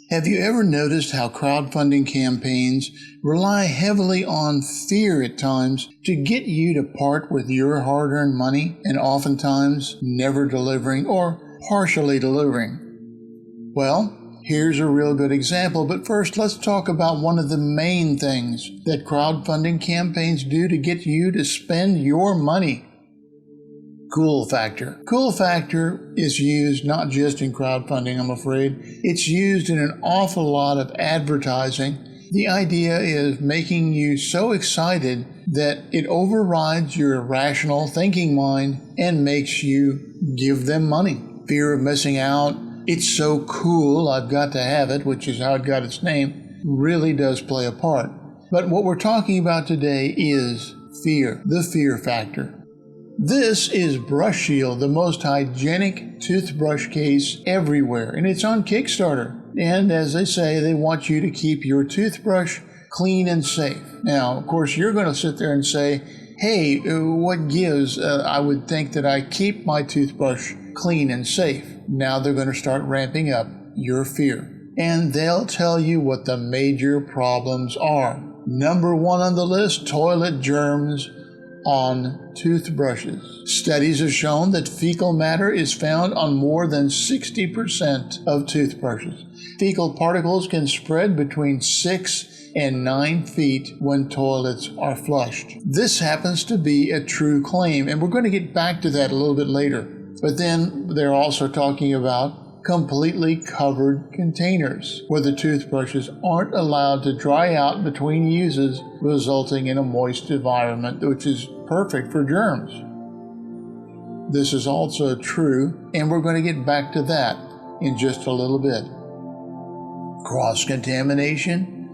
Have you ever noticed how crowdfunding campaigns rely heavily on fear at times to get you to part with your hard-earned money and oftentimes never delivering or partially delivering? Well, here's a real good example, but first let's talk about one of the main things that crowdfunding campaigns do to get you to spend your money. Cool factor. Cool factor is used not just in crowdfunding, I'm afraid. It's used in an awful lot of advertising. The idea is making you so excited that it overrides your rational thinking mind and makes you give them money. Fear of missing out. It's so cool, I've got to have it, which is how it got its name, really does play a part. But what we're talking about today is fear, the fear factor. This is Brush Shield, the most hygienic toothbrush case everywhere, and it's on Kickstarter. And as they say, they want you to keep your toothbrush clean and safe. Now, of course, you're going to sit there and say, hey, what gives? I would think that I keep my toothbrush clean and safe. Now they're going to start ramping up your fear. And they'll tell you what the major problems are. Number one on the list, toilet germs on toothbrushes. Studies have shown that fecal matter is found on more than 60% of toothbrushes. Fecal particles can spread between 6 and 9 feet when toilets are flushed. This happens to be a true claim, and we're going to get back to that a little bit later. But then they're also talking about completely covered containers where the toothbrushes aren't allowed to dry out between uses, resulting in a moist environment, which is perfect for germs. This is also true, and we're going to get back to that in just a little bit. Cross-contamination?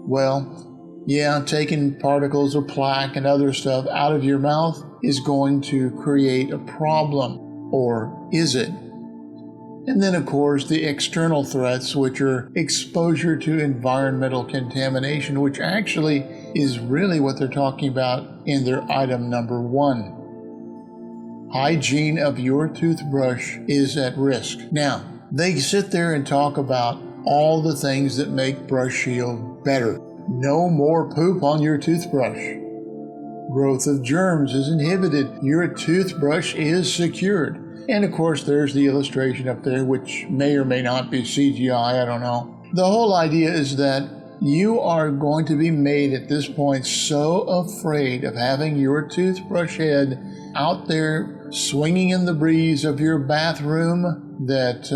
Well, yeah, taking particles of plaque and other stuff out of your mouth is going to create a problem. Or is it? And then, of course, the external threats, which are exposure to environmental contamination, which actually is really what they're talking about in their item number 1. Hygiene of your toothbrush is at risk. Now, they sit there and talk about all the things that make Brush Shield better. No more poop on your toothbrush. Growth of germs is inhibited. Your toothbrush is secured. And of course, there's the illustration up there, which may or may not be CGI, I don't know. The whole idea is that you are going to be made at this point so afraid of having your toothbrush head out there swinging in the breeze of your bathroom that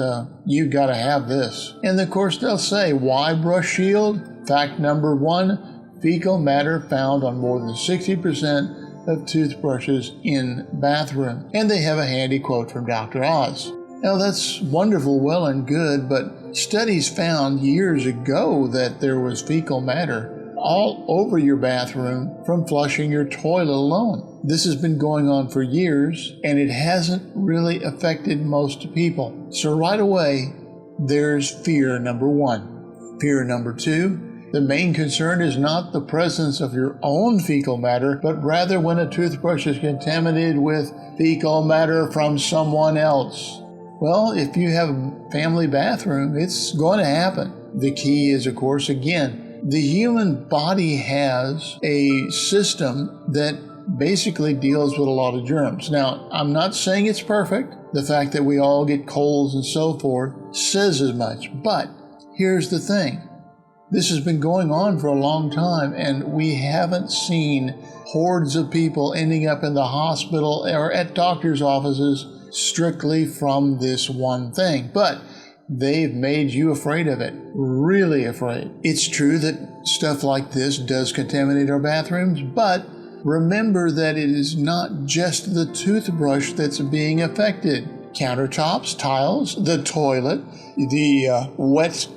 you've got to have this. And of course, they'll say, why Brush Shield? Fact number 1, fecal matter found on more than 60% of toothbrushes in bathroom. And they have a handy quote from Dr. Oz. Now that's wonderful, well and good, but studies found years ago that there was fecal matter all over your bathroom from flushing your toilet alone. This has been going on for years, and it hasn't really affected most people. So right away, there's fear number 1. Fear number 2, the main concern is not the presence of your own fecal matter, but rather when a toothbrush is contaminated with fecal matter from someone else. Well, if you have a family bathroom, it's going to happen. The key is, of course, again, the human body has a system that basically deals with a lot of germs. Now, I'm not saying it's perfect. The fact that we all get colds and so forth says as much. But here's the thing. This has been going on for a long time, and we haven't seen hordes of people ending up in the hospital or at doctor's offices strictly from this one thing. But they've made you afraid of it, really afraid. It's true that stuff like this does contaminate our bathrooms, but remember that it is not just the toothbrush that's being affected. Countertops, tiles, the toilet, the wet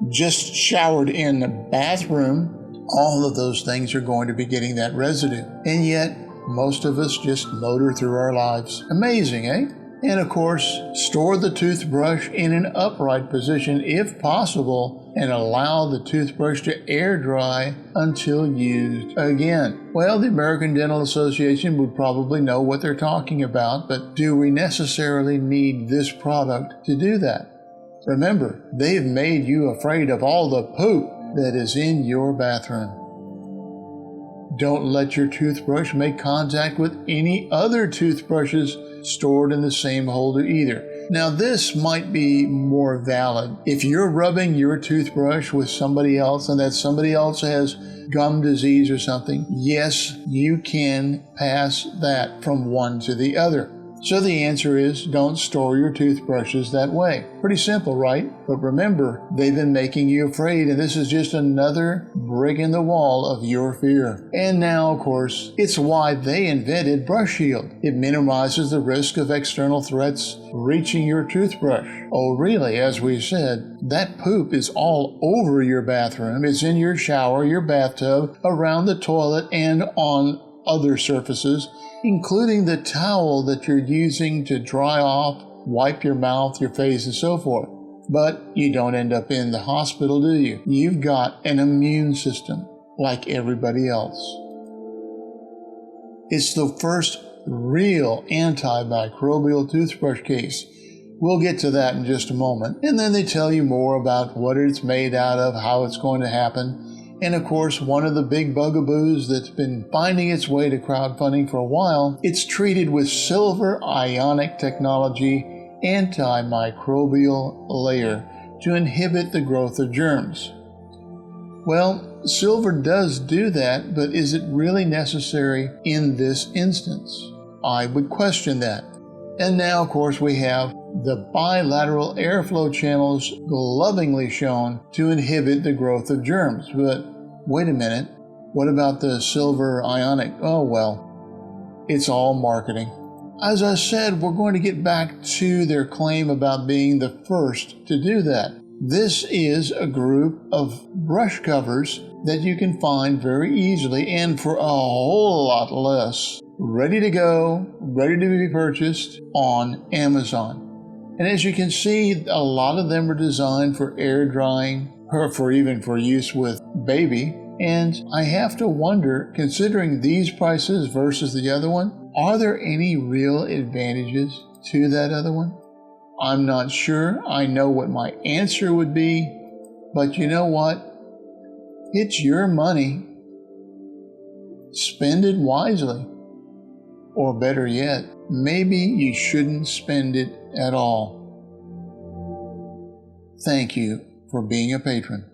just showered in the bathroom, all of those things are going to be getting that residue. And yet, most of us just motor through our lives. Amazing, eh? And of course, store the toothbrush in an upright position if possible and allow the toothbrush to air dry until used again. Well, the American Dental Association would probably know what they're talking about, but do we necessarily need this product to do that? Remember, they've made you afraid of all the poop that is in your bathroom. Don't let your toothbrush make contact with any other toothbrushes stored in the same holder either. Now, this might be more valid. If you're rubbing your toothbrush with somebody else and that somebody else has gum disease or something, yes, you can pass that from one to the other. So the answer is, don't store your toothbrushes that way. Pretty simple, right? But remember, they've been making you afraid, and this is just another brick in the wall of your fear. And now, of course, it's why they invented Brush Shield. It minimizes the risk of external threats reaching your toothbrush. Oh, really, as we said, that poop is all over your bathroom. It's in your shower, your bathtub, around the toilet, and on other surfaces, including the towel that you're using to dry off, wipe your mouth, your face, and so forth. But you don't end up in the hospital, do you? You've got an immune system like everybody else. It's the first real antimicrobial toothbrush case. We'll get to that in just a moment. And then they tell you more about what it's made out of, how it's going to happen. And of course, one of the big bugaboos that's been finding its way to crowdfunding for a while, it's treated with silver ionic technology antimicrobial layer to inhibit the growth of germs. Well, silver does do that, but is it really necessary in this instance? I would question that. And now, of course, we have the bilateral airflow channels lovingly shown to inhibit the growth of germs. But wait a minute, what about the silver ionic? Oh well, it's all marketing. As I said, we're going to get back to their claim about being the first to do that. This is a group of brush covers that you can find very easily and for a whole lot less, ready to go, ready to be purchased on Amazon. And as you can see, a lot of them are designed for air drying or for use with baby. And I have to wonder, considering these prices versus the other one, are there any real advantages to that other one? I'm not sure. I know what my answer would be, but you know what? It's your money. Spend it wisely. Or better yet, maybe you shouldn't spend it at all. Thank you for being a patron.